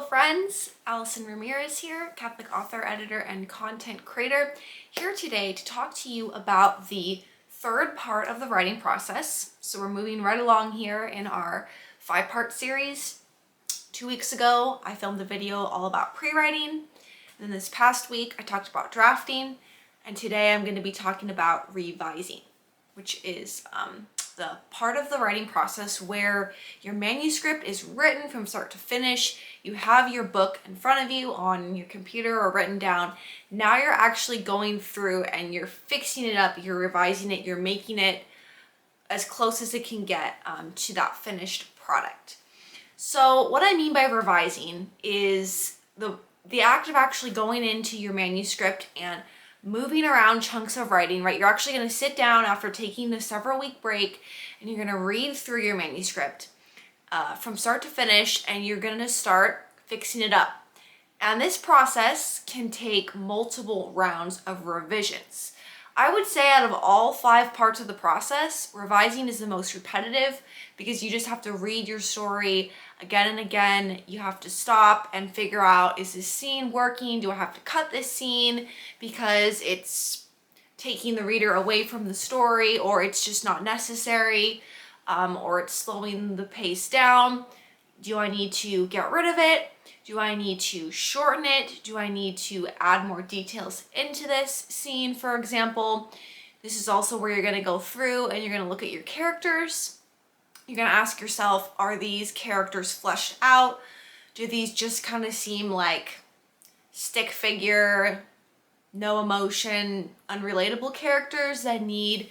friends, Allison Ramirez here, Catholic author, editor, and content creator, here today to talk to you about the third part of the writing process. So we're moving right along here in our 5-part series. 2 weeks ago, I filmed a video all about pre-writing. Then this past week, I talked about drafting. And today I'm going to be talking about revising, which is the part of the writing process where your manuscript is written from start to finish. You have your book in front of you on your computer or written down. Now you're actually going through and you're fixing it up, you're revising it, you're making it as close as it can get to that finished product. So what I mean by revising is the act of actually going into your manuscript and moving around chunks of writing, right? You're actually going to sit down after taking a several-week break and you're going to read through your manuscript from start to finish, and you're going to start fixing it up. And this process can take multiple rounds of revisions. I would say out of all 5 parts of the process, revising is the most repetitive because you just have to read your story again and again. You have to stop and figure out, is this scene working? Do I have to cut this scene because it's taking the reader away from the story, or it's just not necessary, or it's slowing the pace down? Do I need to get rid of it? Do I need to shorten it? Do I need to add more details into this scene, for example? This is also where you're going to go through and you're going to look at your characters. You're going to ask yourself, are these characters fleshed out? Do these just kind of seem like stick figure, no emotion, unrelatable characters that need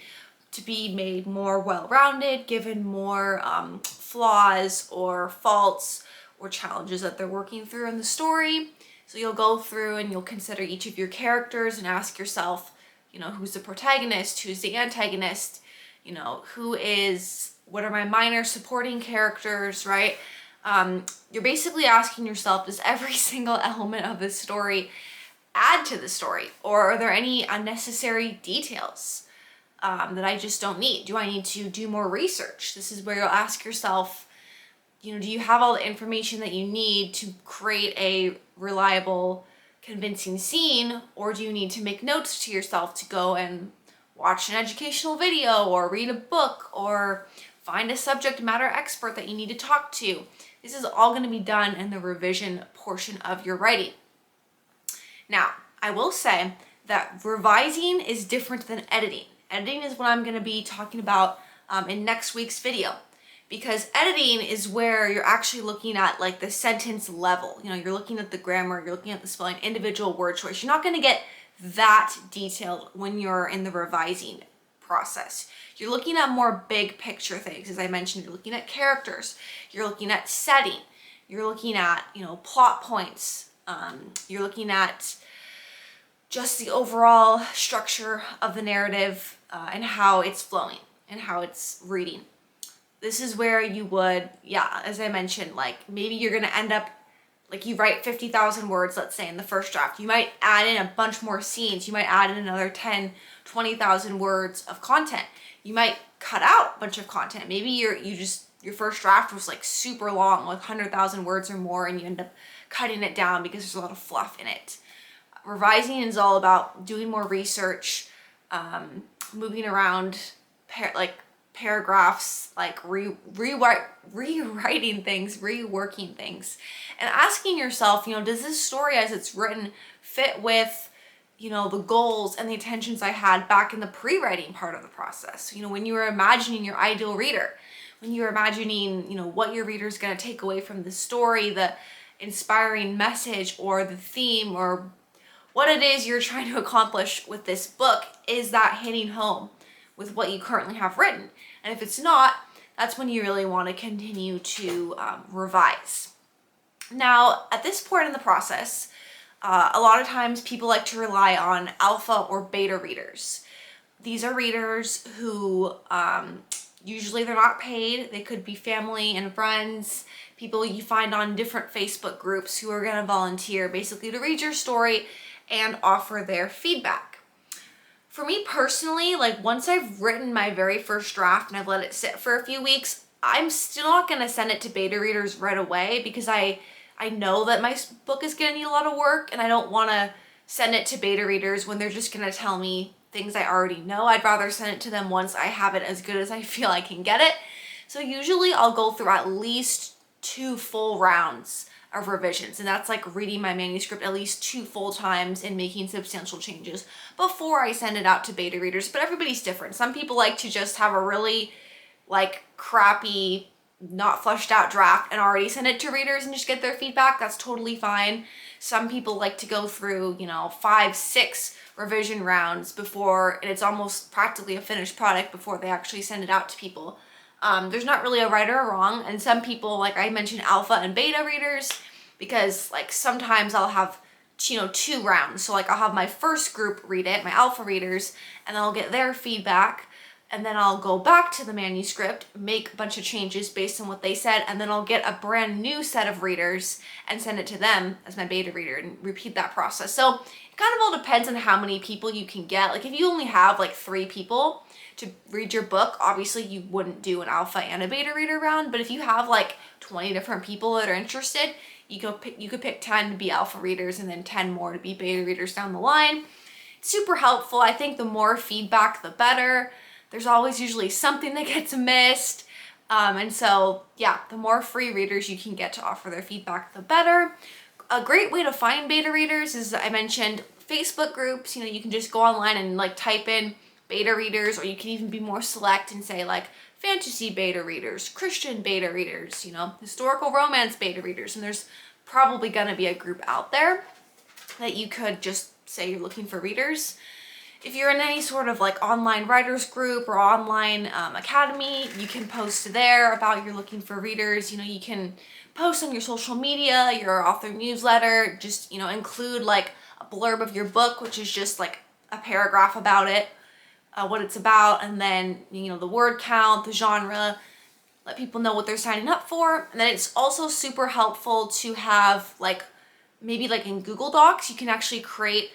to be made more well-rounded, given more flaws or faults or challenges that they're working through in the story? So you'll go through and you'll consider each of your characters and ask yourself, who's the protagonist, who's the antagonist, what are my minor supporting characters, right? You're basically asking yourself, does every single element of this story add to the story? Or are there any unnecessary details that I just don't need? Do I need to do more research? This is where you'll ask yourself, do you have all the information that you need to create a reliable, convincing scene, or do you need to make notes to yourself to go and watch an educational video or read a book or find a subject matter expert that you need to talk to? This is all going to be done in the revision portion of your writing. Now, I will say that revising is different than editing. Editing is what I'm going to be talking about in next week's video. Because editing is where you're actually looking at like the sentence level. You're looking at the grammar, you're looking at the spelling, individual word choice. You're not going to get that detailed when you're in the revising process. You're looking at more big picture things. As I mentioned, you're looking at characters, you're looking at setting, you're looking at, plot points, you're looking at just the overall structure of the narrative and how it's flowing and how it's reading. This is where you would, as I mentioned, like maybe you're going to end up, like you write 50,000 words, let's say in the first draft. You might add in a bunch more scenes. You might add in another 10, 20,000 words of content. You might cut out a bunch of content. Maybe your first draft was like super long with 100,000 words or more, and you end up cutting it down because there's a lot of fluff in it. Revising is all about doing more research, moving around paragraphs, like rewriting things, reworking things, and asking yourself, does this story as it's written fit with, the goals and the intentions I had back in the pre-writing part of the process? When you were imagining your ideal reader, when you were imagining, what your reader's going to take away from the story, the inspiring message or the theme or what it is you're trying to accomplish with this book, is that hitting home with what you currently have written? And if it's not, that's when you really want to continue to revise. Now, at this point in the process, a lot of times people like to rely on alpha or beta readers. These are readers who usually they're not paid. They could be family and friends, people you find on different Facebook groups who are going to volunteer basically to read your story and offer their feedback. For me personally, like once I've written my very first draft and I've let it sit for a few weeks, I'm still not going to send it to beta readers right away because I I know that my book is gonna need a lot of work and I don't wanna send it to beta readers when they're just gonna tell me things I already know. I'd rather send it to them once I have it as good as I feel I can get it. So usually I'll go through at least 2 full rounds of revisions, and that's like reading my manuscript at least 2 full times and making substantial changes before I send it out to beta readers. But everybody's different. Some people like to just have a really like crappy, not fleshed out draft and already send it to readers and just get their feedback. That's totally fine. Some people like to go through, 5, 6 revision rounds before, and it's almost practically a finished product before they actually send it out to people. There's not really a right or a wrong, and some people, like I mentioned, alpha and beta readers, because like sometimes I'll have 2 rounds. So like I'll have my first group read it, my alpha readers, and I'll get their feedback, and then I'll go back to the manuscript, make a bunch of changes based on what they said, and then I'll get a brand new set of readers and send it to them as my beta reader and repeat that process. So it kind of all depends on how many people you can get. Like if you only have like 3 people to read your book, obviously you wouldn't do an alpha and a beta reader round, but if you have like 20 different people that are interested, you could pick 10 to be alpha readers and then 10 more to be beta readers down the line. It's super helpful. I think the more feedback, the better. There's always usually something that gets missed. And so, yeah, the more free readers you can get to offer their feedback, the better. A great way to find beta readers is, I mentioned, Facebook groups. You can just go online and like type in beta readers, or you can even be more select and say like fantasy beta readers, Christian beta readers, historical romance beta readers. And there's probably going to be a group out there that you could just say you're looking for readers. If you're in any sort of like online writers group or online academy, you can post there about you're looking for readers. You can post on your social media, your author newsletter, just, include like a blurb of your book, which is just like a paragraph about it, what it's about, and then, the word count, the genre, let people know what they're signing up for. And then it's also super helpful to have like, maybe like in Google Docs, you can actually create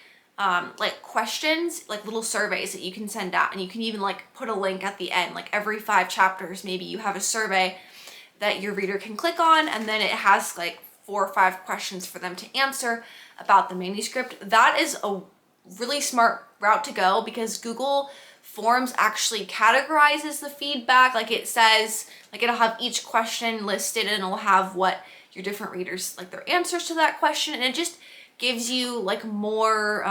like questions, like little surveys that you can send out, and you can even like put a link at the end, like every 5 chapters, maybe you have a survey that your reader can click on, and then it has like 4 or 5 questions for them to answer about the manuscript. That is a really smart route to go, because Google Forms actually categorizes the feedback. Like it says, like it'll have each question listed, and it'll have what your different readers, like their answers to that question, and it just gives you like more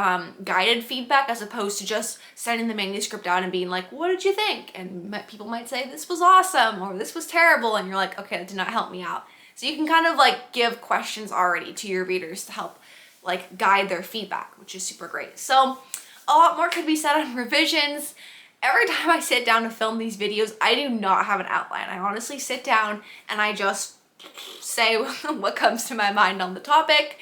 guided feedback, as opposed to just sending the manuscript out and being like, what did you think? And people might say this was awesome or this was terrible, and you're like, okay, that did not help me out. So you can kind of like give questions already to your readers to help like guide their feedback, which is super great. So a lot more could be said on revisions. Every time I sit down to film these videos, I do not have an outline. I honestly sit down and I just say what comes to my mind on the topic.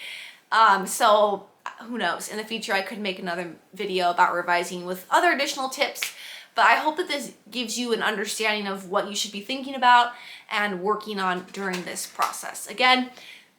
So who knows, in the future I could make another video about revising with other additional tips, but I hope that this gives you an understanding of what you should be thinking about and working on during this process. Again,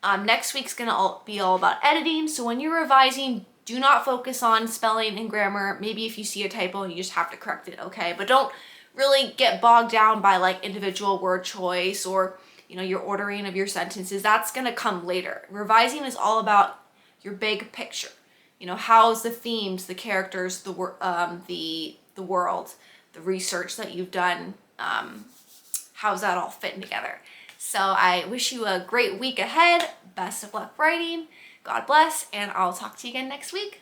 next week's gonna be all about editing, so when you're revising, do not focus on spelling and grammar. Maybe if you see a typo, you just have to correct it, okay? But don't really get bogged down by like individual word choice or your ordering of your sentences. That's gonna come later. Revising is all about your big picture. How's the themes, the characters, the world, the research that you've done, how's that all fitting together? So I wish you a great week ahead. Best of luck writing. God bless, and I'll talk to you again next week.